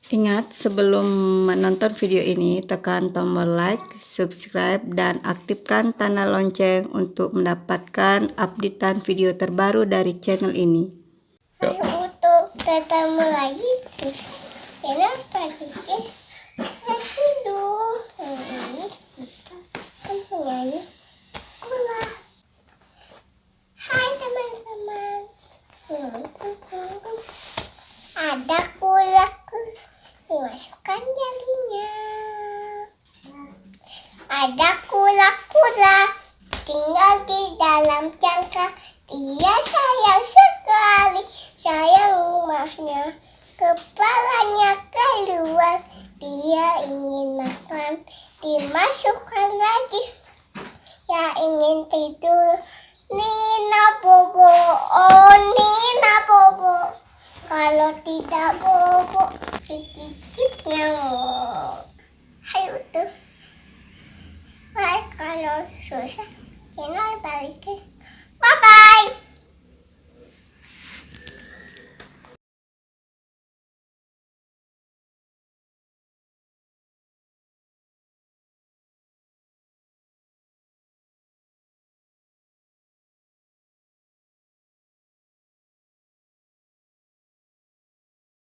Ingat, sebelum menonton video ini, tekan tombol like, subscribe, dan aktifkan tanda lonceng untuk mendapatkan updatean video terbaru dari channel ini. Untuk ketemu lagi susah. Kenapa sih? Masih dong. Ini kita kan penyanyi kula. Hai teman-teman. Ada kulaku. Dimasukkan jarinya. Ada kula-kula tinggal di dalam cangkang. Dia sayang sekali, sayang rumahnya. Kepalanya keluar, dia ingin makan. Dimasukkan lagi, ya ingin tidur. Nina bobo, oh Nina bobo. Kalau tidak bobo, dicicipnya. Ayo tuh. Baik, kalau susah, tinggal balikin. Bye-bye.